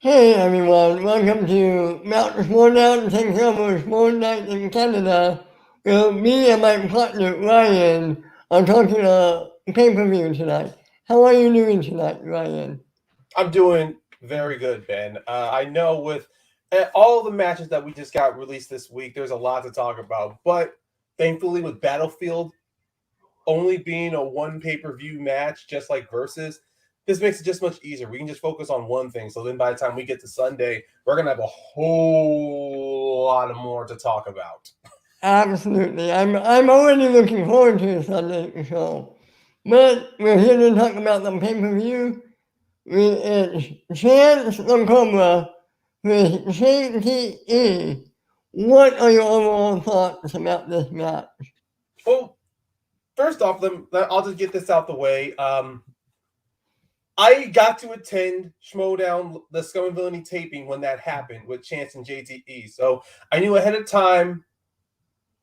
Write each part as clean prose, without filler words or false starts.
Hey everyone, welcome to Mount Schmoedown, takes over Schmoedown in Canada. Me and my partner Ryan are talking pay-per-view tonight. How are you doing tonight, Ryan? I'm doing very good, Ben. I know with all the matches that we just got released this week, there's a lot to talk about. But thankfully, with Battlefield only being a one pay-per-view match, just like Versus, this makes it just much easier. We can just focus on one thing. So then by the time we get to Sunday, we're going to have a whole lot of more to talk about. Absolutely. I'm already looking forward to the Sunday show. But we're here to talk about the pay-per-view. It's Chance the Cobra with JTE. What are your overall thoughts about this match? Well, first off, I'll just get this out the way. I got to attend Schmoedown, the Scum and Villainy taping when that happened with Chance and JTE. So I knew ahead of time.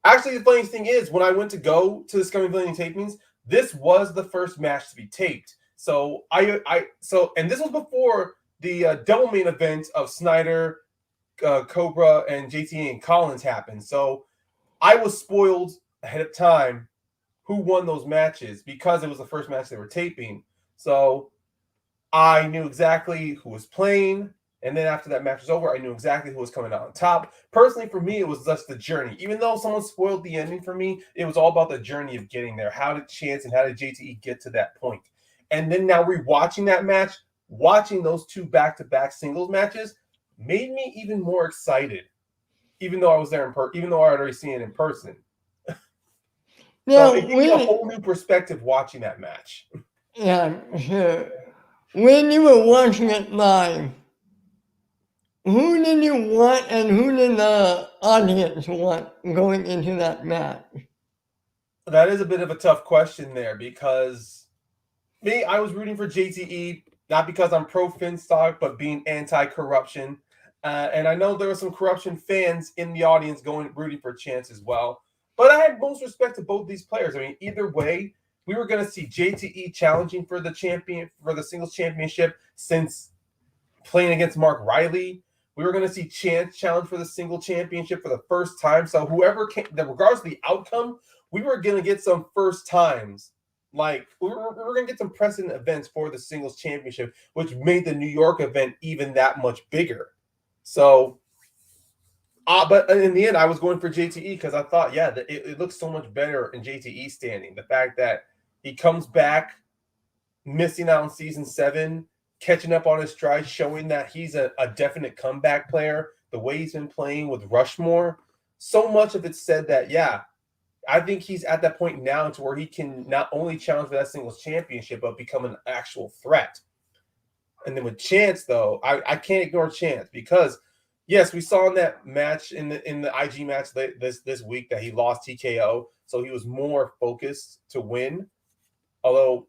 Actually, the funniest thing is when I went to go to the Scum and Villainy tapings, this was the first match to be taped. So and this was before the double main event of Snyder, Cobra, and JTE and Collins happened. So I was spoiled ahead of time who won those matches because it was the first match they were taping. So I knew exactly who was playing. And then after that match was over, I knew exactly who was coming out on top. Personally, for me, it was just the journey. Even though someone spoiled the ending for me, it was all about the journey of getting there. How did Chance and how did JTE get to that point? And then now rewatching that match, watching those two back-to-back singles matches made me even more excited. Even though I was there even though I had already seen it in person. So it gave me a whole new perspective watching that match. Yeah, sure. When you were watching it live, who did you want and who did the audience want going into that match? That is a bit of a tough question there because I was rooting for JTE, not because I'm pro Finstock, but being anti-corruption. And I know there were some corruption fans in the audience rooting for Chance as well. But I had most respect to both these players. I mean, either way, we were going to see JTE challenging for the singles championship since playing against Mark Riley. We were going to see Chance challenge for the single championship for the first time. So whoever came, regardless of the outcome, we were going to get some first times. Like we were going to get some precedent events for the singles championship, which made the New York event even that much bigger. So, but in the end, I was going for JTE because I thought, yeah, it looks so much better in JTE standing. The fact that he comes back, missing out on season 7, catching up on his stride, showing that he's a definite comeback player. The way he's been playing with Rushmore, so much of it said that, yeah, I think he's at that point now to where he can not only challenge for that singles championship, but become an actual threat. And then with Chance, though, I can't ignore Chance because, yes, we saw in that match in the IG match this week that he lost TKO, so he was more focused to win. Although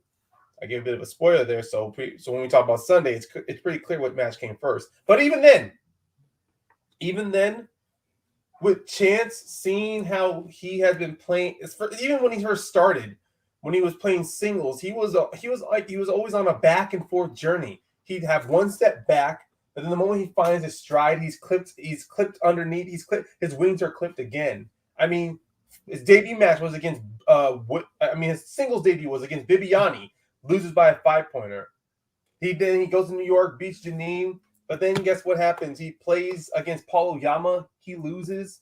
I gave a bit of a spoiler there, so when we talk about Sunday, it's pretty clear what match came first. But even then, with Chance, seeing how he had been playing, even when he first started, when he was playing singles, he was always on a back and forth journey. He'd have one step back, but then the moment he finds his stride, he's clipped underneath, his wings are clipped again. I mean, his debut match was against his singles debut was against Bibiani, loses by a 5-pointer. He goes to New York, beats Janine. But then guess what happens? He plays against Paul Oyama. He loses.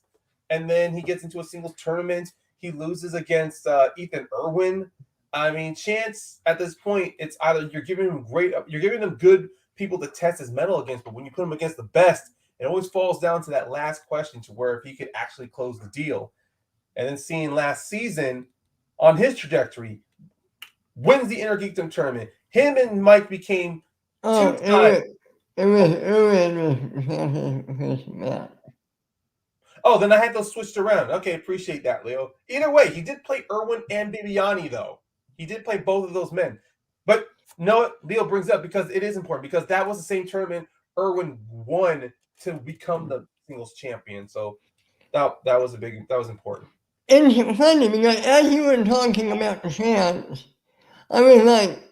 And then he gets into a singles tournament. He loses against Ethan Irwin. I mean, Chance, at this point, it's either you're giving them good people to test his mettle against, but when you put him against the best, it always falls down to that last question to where if he could actually close the deal. And then seeing last season on his trajectory, wins the Inner Geekdom tournament. Him and Mike became two-time. It was Irwin. Oh, then I had those switched around. Okay, appreciate that, Leo. Either way, he did play Irwin and Bibiani, though. He did play both of those men. But no, Leo brings up because it is important because that was the same tournament Irwin won to become the singles champion. So that was important. It's funny because as you were talking about the Chance, I was like,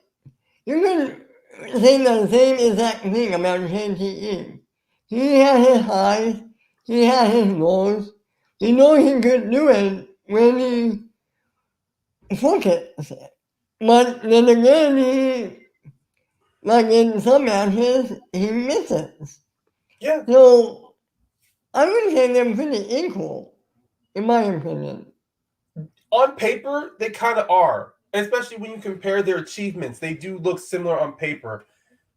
saying the same exact thing about JTE. He had his highs, he had his lows. He knows he could do it when he focused. But then again, like in some matches, he misses. Yeah. So I would say they're pretty equal, in my opinion. On paper, they kind of are, especially when you compare their achievements. They do look similar on paper.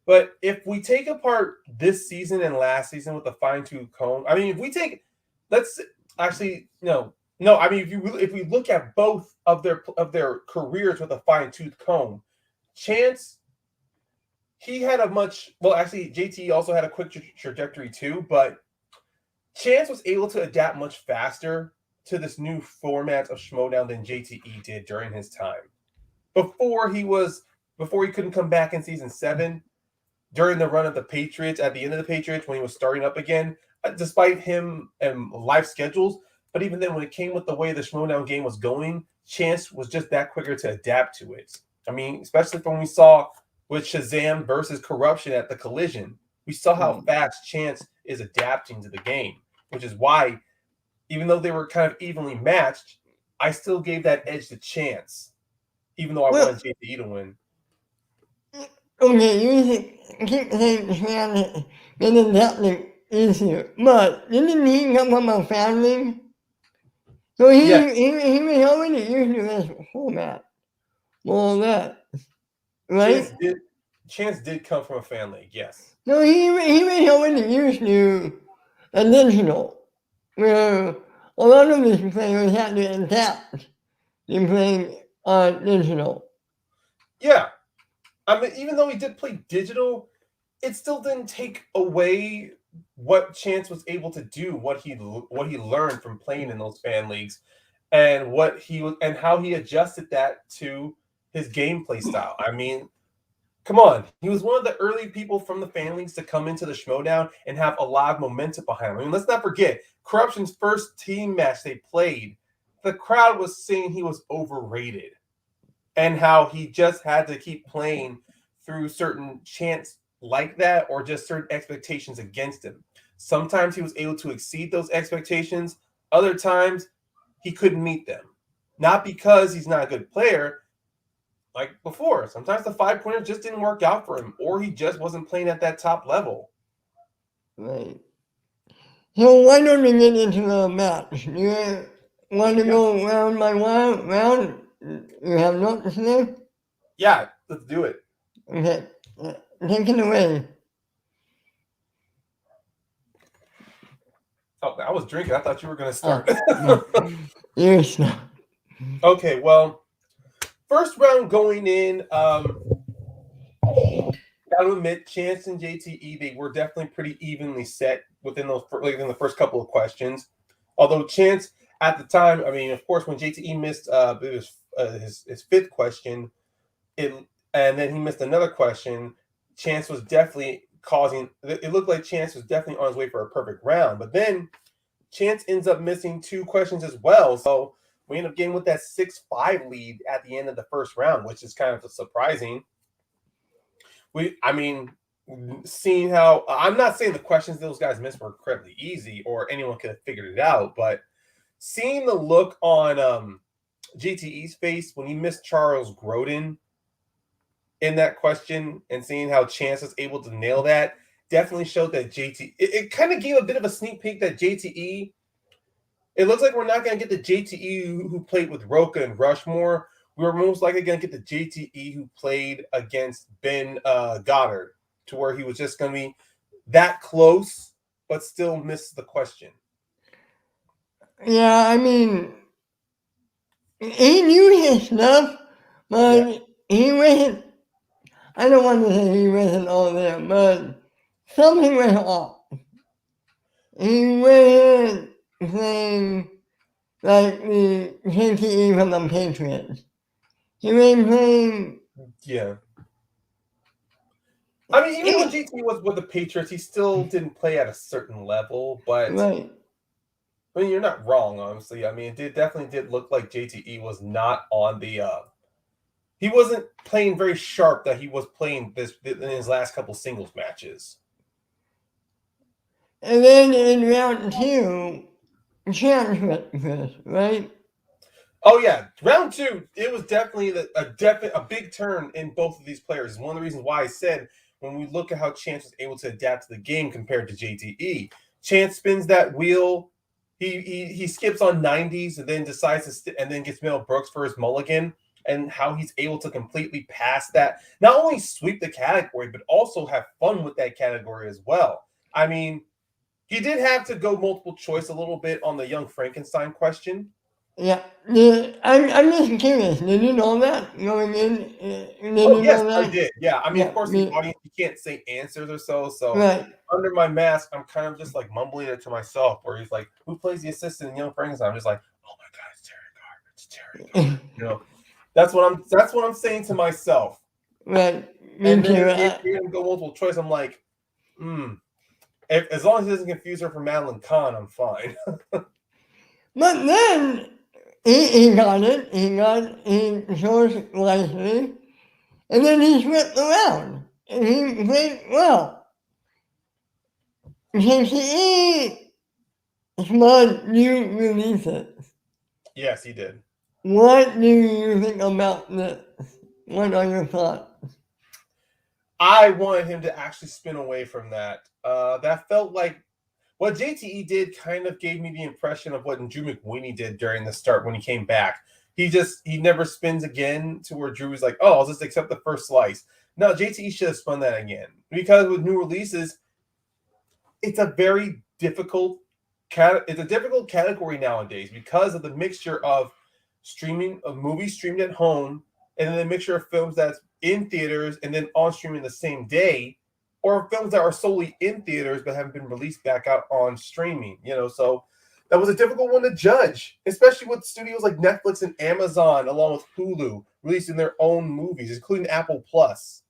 But if we take apart this season and last season with the fine-tooth comb, I mean, if we take, let's actually no. I mean, if we look at both of their careers with a fine-tooth comb, Chance, he had a much well. Actually, JT also had a quick trajectory too, but Chance was able to adapt much faster to this new format of Schmoedown than JTE did during his time. Before he couldn't come back in season 7, during the run of the Patriots, at the end of the Patriots, when he was starting up again, despite him and life schedules. But even then, when it came with the way the Schmoedown game was going, Chance was just that quicker to adapt to it. I mean, especially from when we saw with Shazam versus Corruption at the Collision, we saw how fast Chance is adapting to the game, which is why, even though they were kind of evenly matched, I still gave that edge to Chance, even though I wanted JTE to win. Okay, you keep saying Chance is adapting easier, but didn't he come from a family? So he was already used to this format, more or less, right? Chance did come from a family, yes. No, he was already used to a digital, where a lot of these players had to adapt to playing digital. Yeah. I mean, even though he did play digital, it still didn't take away what Chance was able to do, what he learned from playing in those fan leagues, and how he adjusted that to his gameplay style. I mean, come on, he was one of the early people from the fan leagues to come into the Schmoedown and have a lot of momentum behind him. I mean, let's not forget Corruption's first team match they played. The crowd was saying he was overrated, and how he just had to keep playing through certain chants like that, or just certain expectations against him. Sometimes he was able to exceed those expectations. Other times he couldn't meet them. Not because he's not a good player, like before. Sometimes the 5-pointer just didn't work out for him, or he just wasn't playing at that top level. Right. So why don't we get into the match? You want to go round by round? You have notes there? Yeah, let's do it. Okay. Take it away. Oh, I was drinking. I thought you were going to start. You're not. Okay, well, first round going in, gotta admit, Chance and JTE, they were definitely pretty evenly set within the first couple of questions. Although Chance at the time, I mean, of course, when JTE missed his 5th question, and then he missed another question, Chance was definitely it looked like Chance was definitely on his way for a perfect round. But then Chance ends up missing 2 questions as well. So we end up getting with that 6-5 lead at the end of the first round, which is kind of surprising. Seeing how, I'm not saying the questions those guys missed were incredibly easy or anyone could have figured it out, but seeing the look on GTE's face when he missed Charles Grodin in that question and seeing how Chance was able to nail that definitely showed that JTE, it kind of gave a bit of a sneak peek that JTE, it looks like we're not going to get the JTE who played with Roka and Rushmore. We're most likely going to get the JTE who played against Ben Goddard, to where he was just going to be that close, but still miss the question. Yeah, I mean, he knew his stuff, but he wasn't, I don't want to say he wasn't all there, but something was off. He wasn't playing like the JTE from the Patriots. He was playing. Yeah. I mean, even when JT was with the Patriots, he still didn't play at a certain level, but right. I mean, you're not wrong, honestly. I mean, it definitely did look like JTE was not on the he wasn't playing very sharp that he was playing this in his last couple singles matches. And then in round 2, Chance went first, right? Oh yeah, round 2, it was definitely a big turn in both of these players. One of the reasons why I said when we look at how Chance was able to adapt to the game compared to JTE, Chance spins that wheel, he skips on 90s and then decides to and then gets Mel Brooks for his mulligan, and how he's able to completely pass that, not only sweep the category but also have fun with that category as well. I mean, he did have to go multiple choice a little bit on the Young Frankenstein question. Yeah. I'm just curious. Did you know that going in? Did Oh you yes, know I that? did. Yeah, I mean, of Yeah. course, the audience, you can't say answers or so. So Right. under my mask, I'm kind of just like mumbling it to myself. Where he's like, "Who plays the assistant in Young Frankenstein?" I'm just like, "Oh my god, it's Terry Garber! It's Terry Garber!" You know, that's what I'm saying to myself. Right. Me And then too. if you're gonna go multiple choice, I'm like, as long as he doesn't confuse her for Madeline Kahn, I'm fine. But then he got it. He chose wisely. And then he flipped around. And he played well. JCE, Schmoedown, new releases. Yes, he did. What do you think about this? What are your thoughts? I wanted him to actually spin away from that. That felt like what JTE did kind of gave me the impression of what Drew McWeeny did during the start when he came back. He never spins again to where Drew was like, "Oh, I'll just accept the first slice." No, JTE should have spun that again, because with new releases, it's a very difficult category nowadays because of the mixture of streaming of movies streamed at home, and then the mixture of films that's in theaters and then on streaming the same day, or films that are solely in theaters but haven't been released back out on streaming. So that was a difficult one to judge, especially with studios like Netflix and Amazon, along with Hulu, releasing their own movies, including Apple Plus.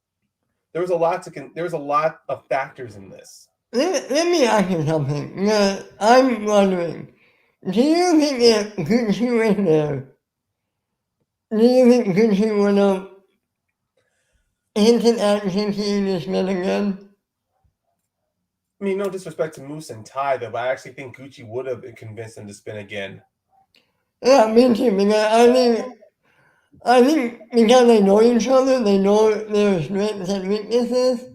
There was a lot of factors in this. Let me ask you something. I'm wondering, do you think if Gucci was there, do you think Gucci would have hinted at JTE this man again? I mean, no disrespect to Moose and Ty, though, but I actually think Gucci would have convinced him to spin again. Yeah, me too, because I think because they know each other, they know their strengths and weaknesses,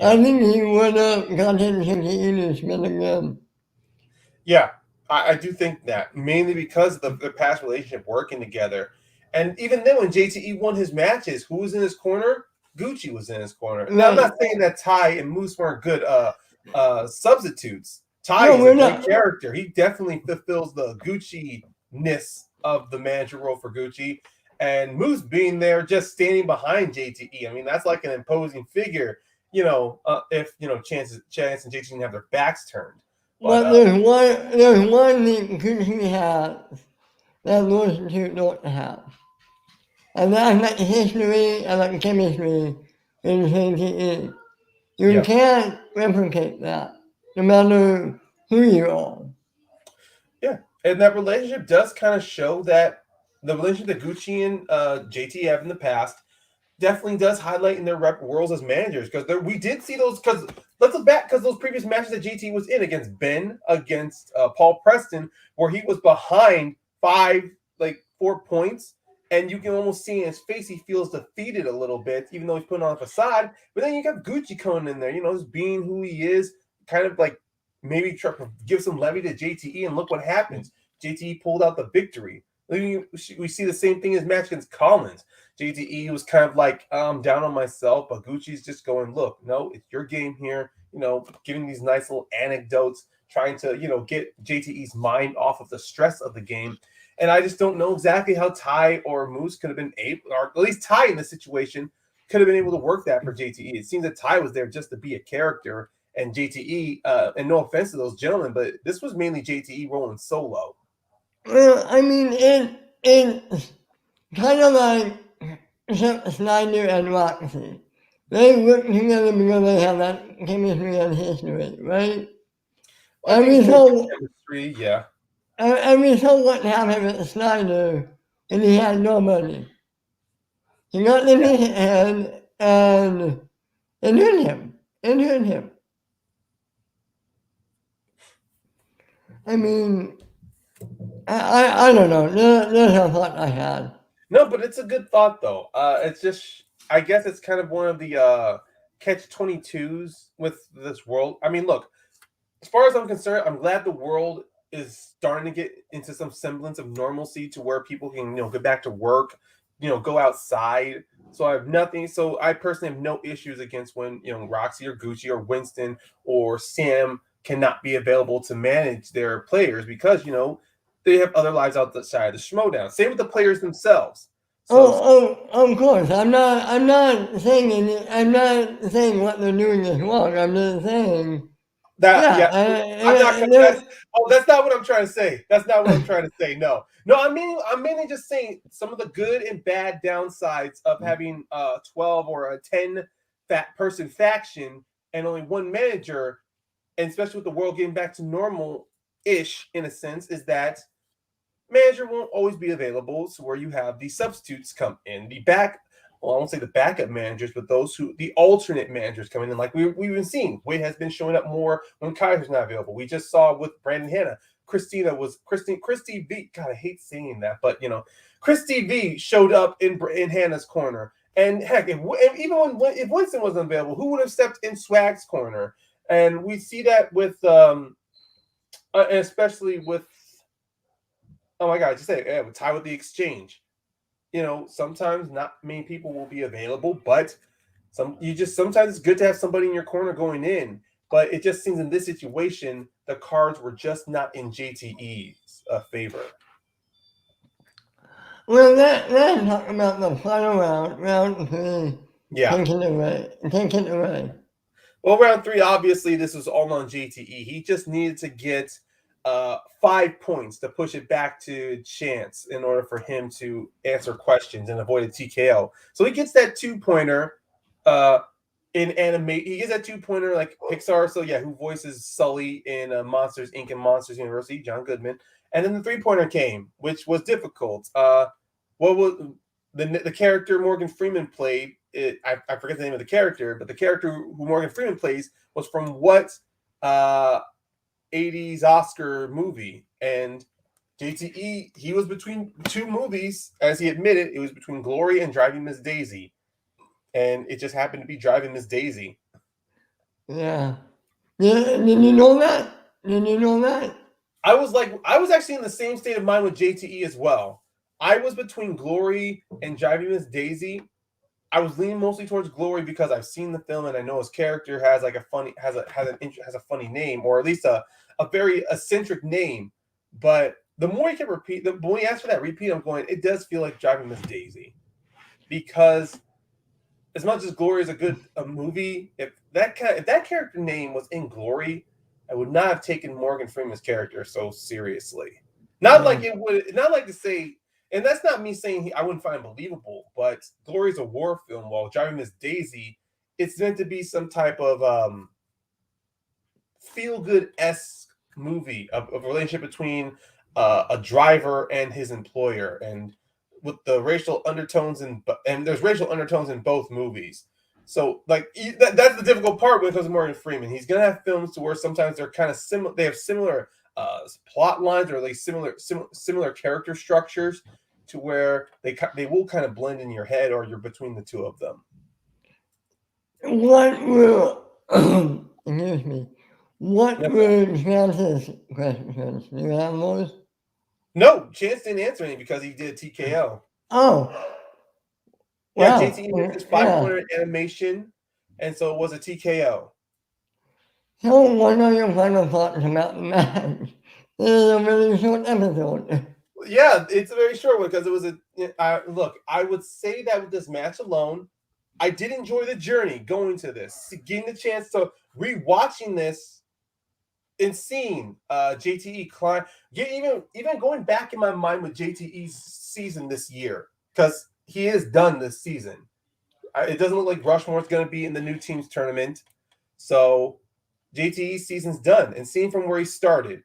I think he would have gotten JTE to spin again. Yeah, I do think that, mainly because of their past relationship working together. And even then, when JTE won his matches, who was in his corner? Gucci was in his corner. Now, I'm not saying that Ty and Moose weren't good substitutes. Ty is a great character. He definitely fulfills the Gucci-ness of the manager role for Gucci. And Moose being there, just standing behind JTE. I mean, that's like an imposing figure, if, Chance and JTE didn't have their backs turned. But there's one thing Gucci has that those two don't have. And that's like history and like chemistry in JTE. You can't replicate that, no matter who you are. Yeah, and that relationship does kind of show that the relationship that Gucci and JT have in the past definitely does highlight in their roles as managers, because we did see those. Because let's look back, because those previous matches that JT was in against Ben, against Paul Preston, where he was behind 4 points, and you can almost see in his face he feels defeated a little bit, even though he's putting on a facade. But then you got Gucci coming in there, just being who he is, kind of like maybe try to give some levy to JTE, and look what happens. JTE pulled out the victory. We see the same thing as match against Collins. JTE was kind of like, I'm down on myself, but Gucci's just going, look, no, it's your game here, giving these nice little anecdotes, trying to, get JTE's mind off of the stress of the game. And I just don't know exactly how Ty or Moose could have been able, or at least Ty in this situation, could have been able to work that for JTE. It seems that Ty was there just to be a character, and JTE, and no offense to those gentlemen, but this was mainly JTE rolling solo. Well, I mean, it's kind of like Snyder and Roxy. They work together because they have that chemistry and history, right? Well, chemistry, yeah. And we saw what happened with Snyder, and he had no money. He got in his head and it hit him. It hit him. I mean, I don't know. There's a thought I had. No, but it's a good thought though. It's just I guess it's kind of one of the catch-22s with this world. I mean, look, as far as I'm concerned, I'm glad the world is starting to get into some semblance of normalcy to where people can, get back to work, go outside. So I have nothing. So I personally have no issues against when, Roxy or Gucci or Winston or Sam cannot be available to manage their players because, they have other lives outside of the Schmoedown. Same with the players themselves. So, Of course. I'm not saying what they're doing is wrong. I'm just saying I'm not. That's not what I'm trying to say. That's not what I'm trying to say. No. I'm mainly just saying some of the good and bad downsides of having 12 or a 10 person faction and only one manager, and especially with the world getting back to normal ish in a sense, is that manager won't always be available. So where you have the substitutes come in, I won't say the backup managers, but the alternate managers coming in, like we've been seeing. Wade has been showing up more when Kaiser's not available. We just saw with Brandon Hanna. Christy V. God, I hate saying that, but Christy V showed up in Hannah's corner. And heck, if Winston wasn't available, who would have stepped in Swag's corner? And we see that with, especially with, oh my God, just say with Ty with the Exchange. Sometimes not many people will be available, but sometimes it's good to have somebody in your corner going in. But it just seems in this situation, the cards were just not in JTE's favor. Well, let's talk about the final round 3. Yeah. Take it away. Well, round 3, obviously, this was all on JTE. He just needed to get 5 points to push it back to Chance in order for him to answer questions and avoid a TKO. So he gets that 2-pointer in animate. He gets that 2-pointer like Pixar. So yeah, who voices Sully in Monsters Inc. and Monsters University, John Goodman. And then the 3-pointer came, which was difficult. What was the character Morgan Freeman played? I forget the name of the character, but the character who Morgan Freeman plays was from what 80s Oscar movie. And JTE, he was between 2 movies, as he admitted. It was between Glory and Driving Miss Daisy. And it just happened to be Driving Miss Daisy. Yeah. Did you know that? I was actually in the same state of mind with JTE as well. I was between Glory and Driving Miss Daisy. I was leaning mostly towards Glory because I've seen the film and I know his character has like a funny name, or at least a very eccentric name. But the more he kept when he asked for that repeat, I'm going, it does feel like Driving Miss Daisy, because as much as Glory is a movie, if that character name was in Glory, I would not have taken Morgan Freeman's character so seriously. Not like to say. And that's not me saying I wouldn't find it believable, but Glory's a war film, while Driving Miss Daisy, it's meant to be some type of feel-good-esque movie of a relationship between a driver and his employer, and with the racial undertones and there's racial undertones in both movies. So like that's the difficult part when it comes to Morgan Freeman. He's gonna have films to where sometimes they're kind of similar. They have similar plot lines, or like similar character structures, to where they will kind of blend in your head, or you're between the two of them. What will excuse me? What were Chance's questions? Do you have those? No, Chance didn't answer any because he did TKO. Oh. Yeah, Wow. JT did his 5-pointer animation, and so it was a TKO. So what are your final thoughts about the match? This is a really short episode. Yeah, it's a very short one because it was look, I would say that with this match alone, I did enjoy the journey going to this, getting the chance to rewatching this and seeing JTE climb. Even going back in my mind with JTE's season this year, because he is done this season. It doesn't look like Rushmore's going to be in the new teams tournament, so JTE's season's done. And seeing from where he starting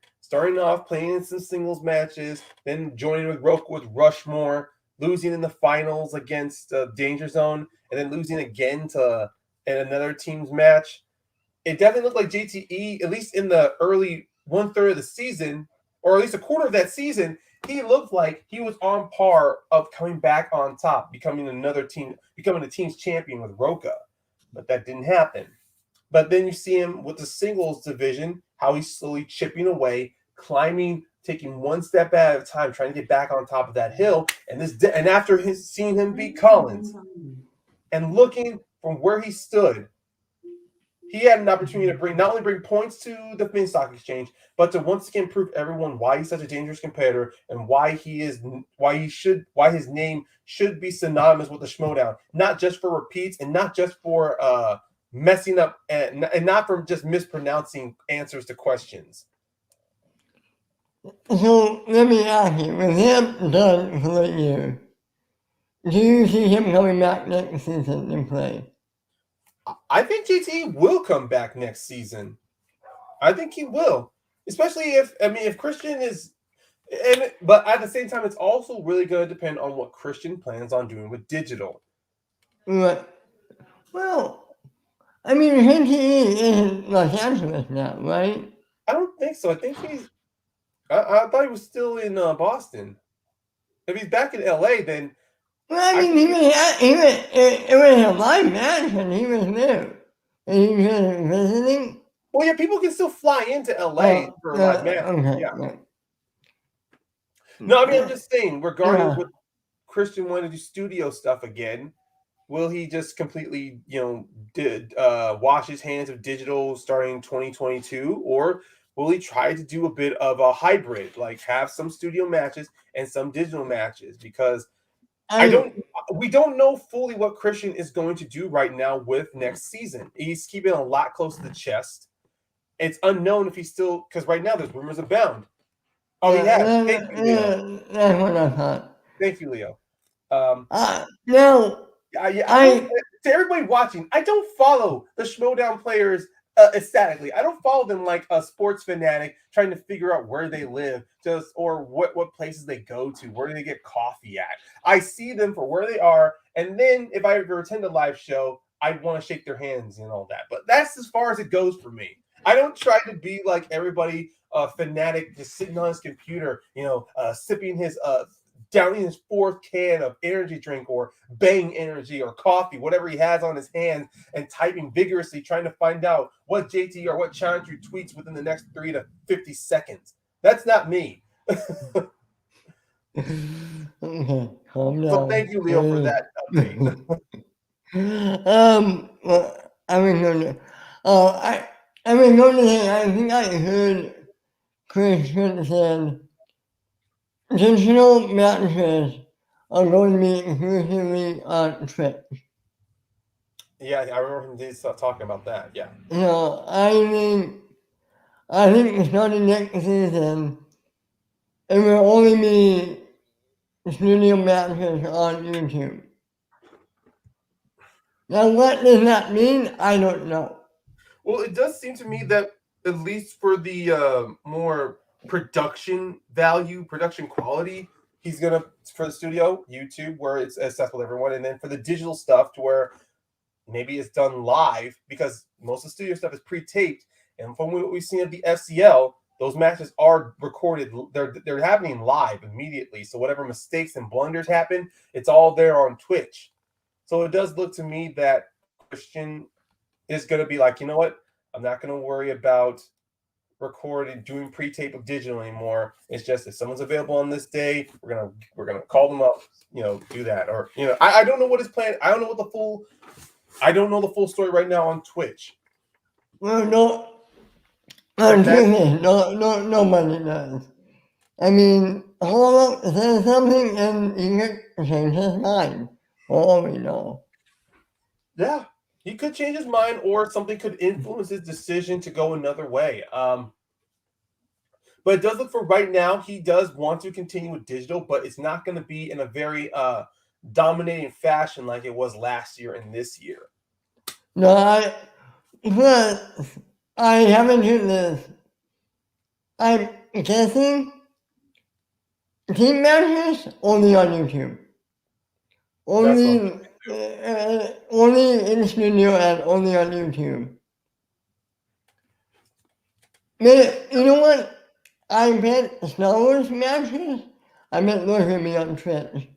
off playing in some singles matches, then joining with Rushmore, losing in the finals against Danger Zone, and then losing again to in another team's match. It definitely looked like JTE, at least in the early 1/3 of the season, or at least a quarter of that season, he looked like he was on par of coming back on top, becoming the team's champion with Roka. But that didn't happen. But then you see him with the singles division, how he's slowly chipping away, climbing, taking one step at a time, trying to get back on top of that hill. And after seeing him beat Collins and looking from where he stood, he had an opportunity to not only bring points to the Main Stock Exchange, but to once again prove everyone why he's such a dangerous competitor and why his name should be synonymous with the Schmoedown, not just for repeats and not just for messing up and not for just mispronouncing answers to questions. So let me ask you, with him done for the year, do you see him coming back next season and play? I think JT will come back next season. I think he will, especially if Christian is, but at the same time, it's also really going to depend on what Christian plans on doing with digital. Right. Well, I mean, JTE is in Los Angeles now, right? I don't think so. I think I thought he was still in Boston. If he's back in LA, then. Well, I mean, it was a live match and he was there. And he was visiting. Well, yeah, people can still fly into LA for a live match. Okay, yeah. No, I mean, I'm just saying, regarding with Christian wanting to do studio stuff again, will he just completely, wash his hands of digital starting 2022, or will he try to do a bit of a hybrid, like have some studio matches and some digital matches? Because we don't know fully what Christian is going to do right now with next season. He's keeping a lot close to the chest. It's unknown if he's still, because right now there's rumors abound. Oh, he has. Thank you, Leo. That's what I thought. Thank you, Leo. No. To everybody watching, I don't follow the Schmoedown players ecstatically. I don't follow them like a sports fanatic trying to figure out where they live, or what places they go to, where do they get coffee at. I see them for where they are, and then if I ever attend a live show, I want to shake their hands and all that. But that's as far as it goes for me. I don't try to be like everybody fanatic, just sitting on his computer, sipping his downing his fourth can of energy drink or Bang energy or coffee, whatever he has on his hands, and typing vigorously, trying to find out what JT or what Chandru tweets within the next 3 to 50 seconds. That's not me. Okay, calm down. So thank you, Leo, for that update. Well, I was going to say, I think I heard Christian said digital matches are going to be exclusively on Twitch. Yeah, I remember him talking about that. Yeah. I think starting next season, it will only be studio matches on YouTube. Now, what does that mean? I don't know. Well, it does seem to me that at least for the more production value, production quality, he's gonna, for the studio YouTube where it's accessible to everyone, and then for the digital stuff to where maybe it's done live, because most of the studio stuff is pre-taped, and from what we've seen at the FCL, those matches are recorded. They're happening live immediately. So whatever mistakes and blunders happen, it's all there on Twitch. So it does look to me that Christian is going to be like, you know what? I'm not going to worry about doing pre-tape of digital anymore. It's just if someone's available on this day, we're gonna call them up, do that. Or I don't know what his plan. I don't know the full story right now on Twitch. Well, nobody does. I mean, hold up, say something and he could change his mind. All we know. Yeah, he could change his mind, or something could influence his decision to go another way. But it does look, for right now, he does want to continue with digital, but it's not going to be in a very dominating fashion like it was last year and this year. No, I haven't heard this. I'm guessing team matches only on YouTube. Only, only in studio and only on YouTube. Man, you know what? I bet Star Wars matches, I bet those will be on Twitch.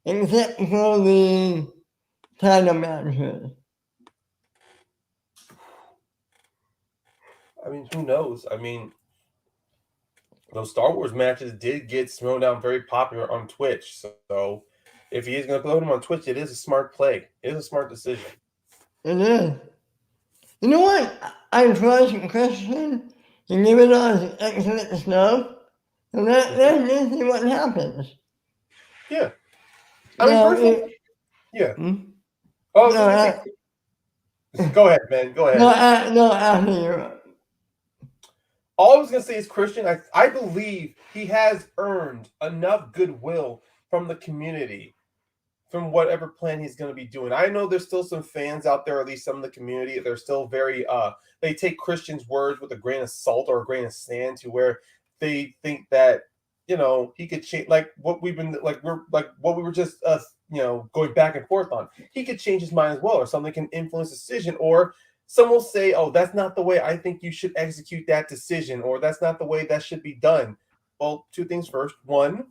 Except for the title matches. I mean, who knows? I mean, those Star Wars matches did get Schmoedown very popular on Twitch. So if he is going to put them on Twitch, it is a smart play. It is a smart decision. It is. You know what? I tried some Christian and give it all excellent stuff. So let's see what happens. Yeah. I mean, Now, personally, yeah. Hmm? Oh, No, go ahead, man. Go ahead. no, after you. All I was going to say is, Christian, I believe he has earned enough goodwill from the community, from whatever plan he's going to be doing. I know there's still some fans out there, or at least some of the community, they're still very, they take Christian's words with a grain of salt or a grain of sand, to where they think that, you know, he could change, like what we've been, like what we were just, you know, going back and forth on. He could change his mind as well, or something can influence the decision, or some will say, oh, that's not the way I think you should execute that decision, or that's not the way that should be done. Well, two things first. One,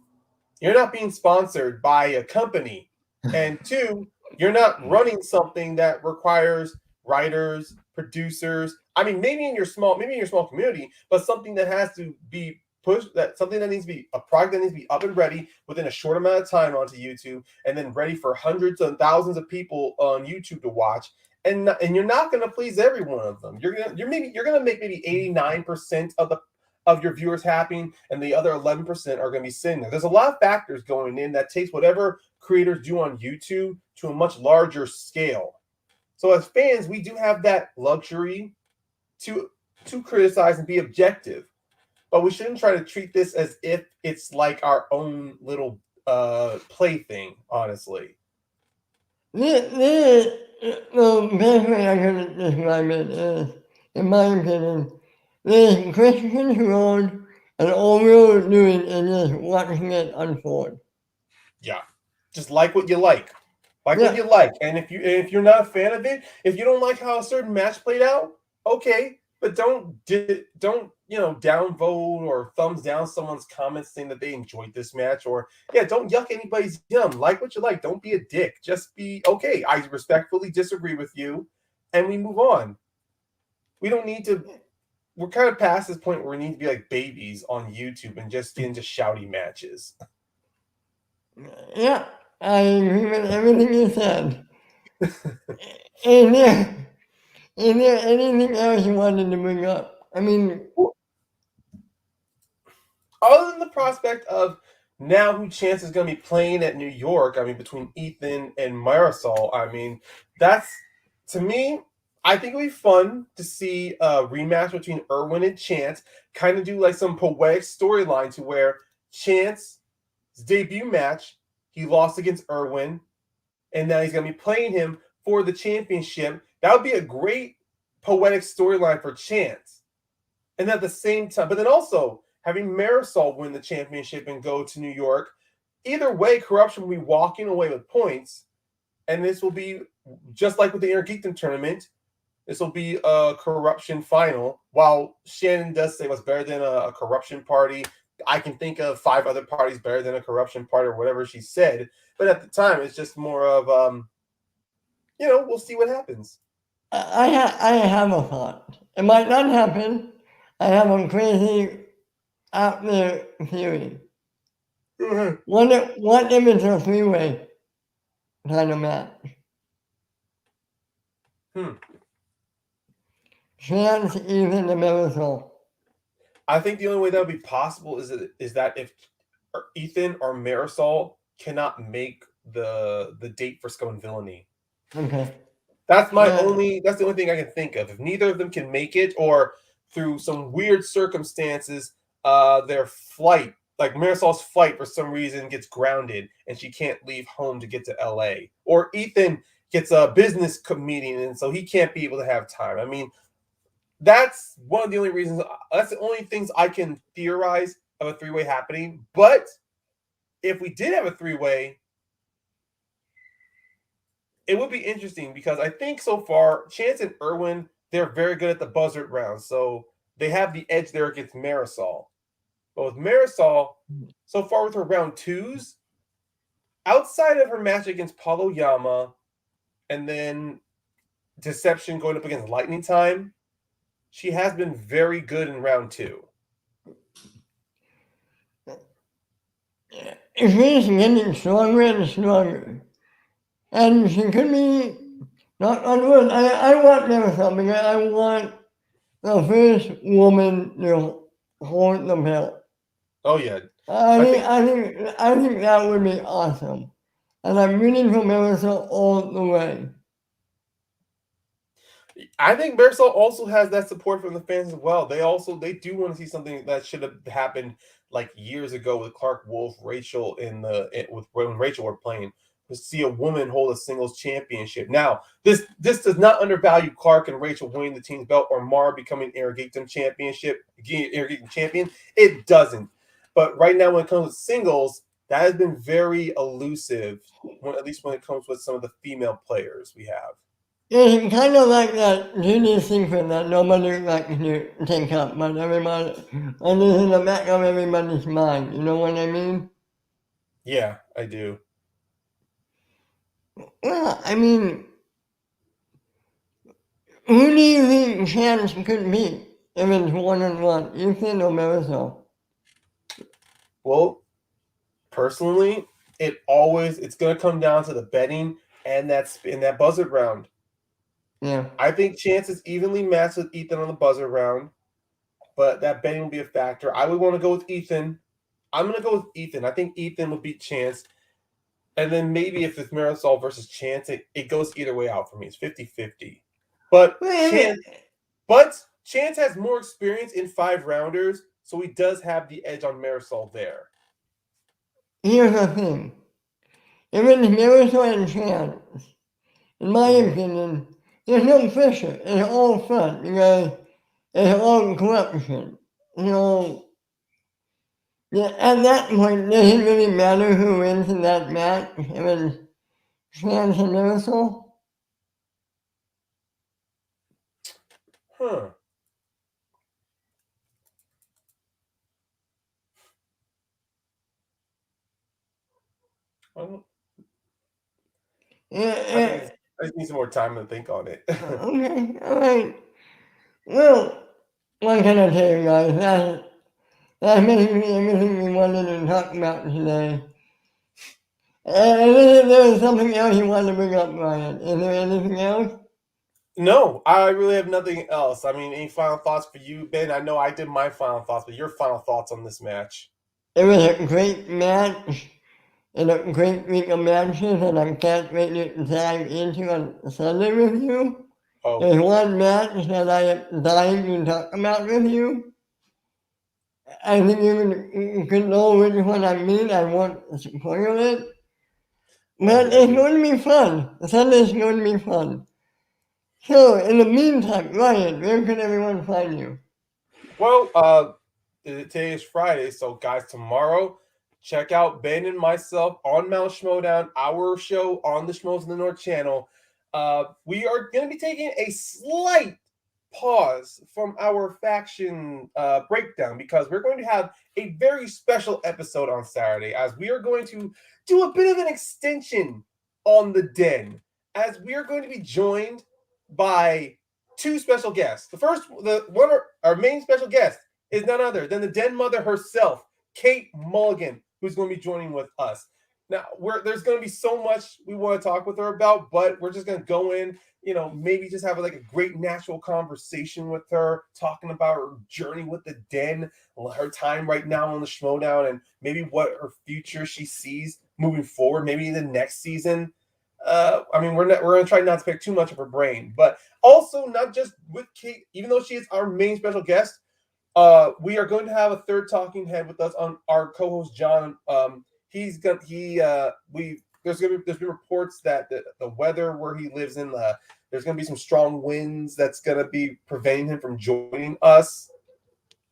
you're not being sponsored by a company. And two, you're not running something that requires writers, producers. I mean, maybe in your small community, but something that has to be pushed, that something that needs to be a product that needs to be up and ready within a short amount of time onto YouTube, and then ready for hundreds and thousands of people on YouTube to watch. And you're not going to please every one of them. You're going to make maybe 89% of your viewers happy, and the other 11% are going to be sitting there. There's a lot of factors going in that takes whatever creators do on YouTube to a much larger scale. So as fans, we do have that luxury to criticize and be objective, but we shouldn't try to treat this as if it's like our own little plaything, honestly. The best way I could describe it is, in my opinion, there's Christian road, and all we're doing is just watching it unfold. Yeah, just like what you like. What you like. And if you're not a fan of it, if you don't like how a certain match played out, okay, but don't downvote or thumbs down someone's comments saying that they enjoyed this match, or don't yuck anybody's yum. Like what you like. Don't be a dick. Just be okay. I respectfully disagree with you, and we move on. We don't need to. We're kind of past this point where we need to be like babies on YouTube and just get into shouty matches. Yeah, I agree with everything you said. Is there anything else you wanted to bring up? I mean, other than the prospect of now who Chance is going to be playing at New York, I mean, between Ethan and Marisol, I mean, that's, to me, I think it'll be fun to see a rematch between Erwin and Chance, kind of do like some poetic storyline to where Chance's debut match, he lost against Erwin, and now he's going to be playing him for the championship. That would be a great poetic storyline for Chance. And at the same time, but then also having Marisol win the championship and go to New York. Either way, Corruption will be walking away with points, and this will be just like with the Inner Geekdom tournament. This will be a Corruption final. While Shannon does say what's better than a Corruption party, I can think of 5 other parties better than a Corruption party, or whatever she said. But at the time, it's just more of, we'll see what happens. I have a thought. It might not happen. I have a crazy out there theory. Mm-hmm. What if it's a 3-way kind of match? Chance, Ethan, and Marisol. I think the only way that would be possible is that if Ethan or Marisol cannot make the date for Scum and Villainy. Okay. That's the only thing I can think of. If neither of them can make it, or through some weird circumstances, their flight, like Marisol's flight for some reason gets grounded and she can't leave home to get to LA, or Ethan gets a business meeting and so he can't be able to have time. I mean, that's one of the only reasons. That's the only things I can theorize of a 3-way happening. But if we did have a 3-way, it would be interesting because I think so far Chance and Irwin, they're very good at the buzzard round, so they have the edge there against Marisol. But with Marisol, so far with her round twos, outside of her match against Paulo Yama, and then Deception going up against Lightning Time, she has been very good in round two. She's getting stronger and stronger. And she could be, not on wood, I want Marisol because I want the first woman to hold the belt. Oh yeah, I think that would be awesome. And I'm rooting for Marisol all the way. I think Marisol also has that support from the fans as well. They do want to see something that should have happened like years ago with Clark Wolf, Rachel with when Rachel were playing. To see a woman hold a singles championship. Now, this does not undervalue Clark and Rachel winning the team's belt or Mara becoming Irrigatum champion. It doesn't. But right now, when it comes to singles, that has been very elusive. At least when it comes with some of the female players we have. It's kind of like that genius secret that nobody likes to take up, but everybody, and it's in the back of everybody's mind. You know what I mean? Yeah, I do. Well, I mean, who do you think Chance could beat if it's 1-on-1? Ethan or Marisol? Well, personally, it's going to come down to the betting and that's in that buzzard round. Yeah. I think Chance is evenly matched with Ethan on the buzzard round, but that betting will be a factor. I would want to go with Ethan. I'm going to go with Ethan. I think Ethan would beat Chance. And then maybe if it's Marisol versus Chance, it goes either way out for me. It's 50-50. But Chance has more experience in 5-rounders, so he does have the edge on Marisol there. Here's the thing. If it's Marisol and Chance, in my opinion, there's no pressure. It's all fun because it's all corruption. You know, at that point, does it really matter who wins in that match? If it's Chance and Marisol? Huh. I just need some more time to think on it. Okay, all right. Well, what can I tell you guys? That's basically everything we wanted to talk about today. And if there was something else you wanted to bring up, Ryan, is there anything else? No, I really have nothing else. I mean, any final thoughts for you, Ben? I know I did my final thoughts, but your final thoughts on this match? It was a great match and a great week of matches, and I can't wait to dive into on Sunday with you. Oh, There's one match that I am dying to talk about with you. I think you can know which one I mean. I won't spoil it. But it's going to be fun. Sunday's going to be fun. So, in the meantime, Ryan, where can everyone find you? Well, today is Friday, so guys, tomorrow, check out Ben and myself on Mount Schmoedown, our show on the Schmoes in the North channel. We are going to be taking a slight pause from our faction breakdown because we're going to have a very special episode on Saturday as we are going to do a bit of an extension on the Den as we are going to be joined by two special guests. Our main special guest is none other than the Den mother herself, Kate Mulligan, who's going to be joining with us. Now, there's going to be so much we want to talk with her about, but we're just going to go in, maybe just have like a great natural conversation with her, talking about her journey with the Den, her time right now on the Schmoedown, and maybe what her future she sees moving forward, maybe in the next season. We're going to try not to pick too much of her brain, but also not just with Kate, even though she is our main special guest. We are going to have a third talking head with us on our co-host John. There's been reports that the weather where he lives in, there's going to be some strong winds that's going to be preventing him from joining us.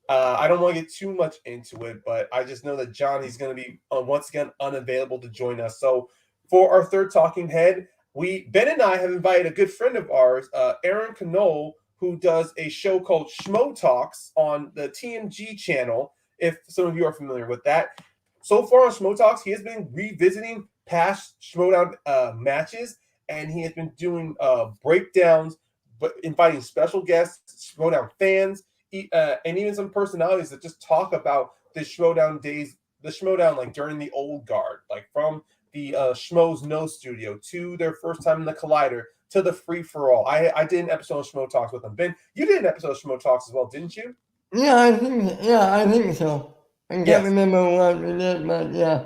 I don't want to get too much into it, but I just know that John, he's going to be once again unavailable to join us. So for our third talking head, Ben and I have invited a good friend of ours, Aaron Knoll, who does a show called Schmo Talks on the TMG channel, if some of you are familiar with that. So far on Schmo Talks, he has been revisiting past Schmoedown matches, and he has been doing breakdowns, but inviting special guests, Schmoedown fans, and even some personalities that just talk about the Schmoedown days, the Schmoedown like during the old guard, like from the Schmo's No Studio to their first time in the Collider to the Free for All. I did an episode of Schmo Talks with them. Ben, you did an episode of Schmo Talks as well, didn't you? Yeah, I think so. I can't remember what we did, but yeah.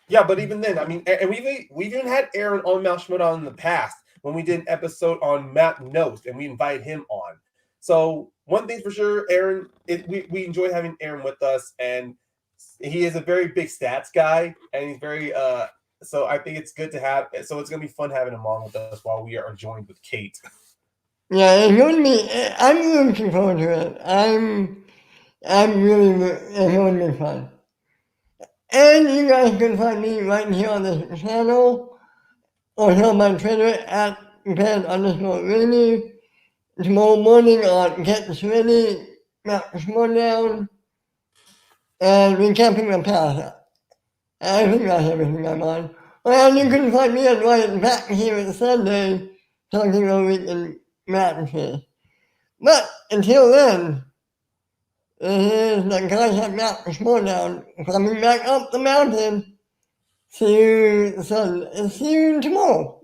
Yeah, but even then, I mean, and we've even had Aaron on Mount Schmoedown in the past when we did an episode on Matt Nost, and we invited him on. So one thing's for sure, Aaron, we enjoy having Aaron with us, and he is a very big stats guy, and he's very so I think it's good to have. So it's gonna be fun having him on with us while we are joined with Kate. Yeah, it's going to be. I'm really looking forward to it. I'm really. It's going to be fun. And you guys can find me right here on this channel, or on my Twitter at Ben_Rainy. Tomorrow morning on Get Ready, Schmoedown, and recapping the past. I think that's everything I'm on. And you can find me right back here on Sunday, talking about weekend matches. But until then, this is the guys at Mount Schmoedown coming back up the mountain. See you tomorrow.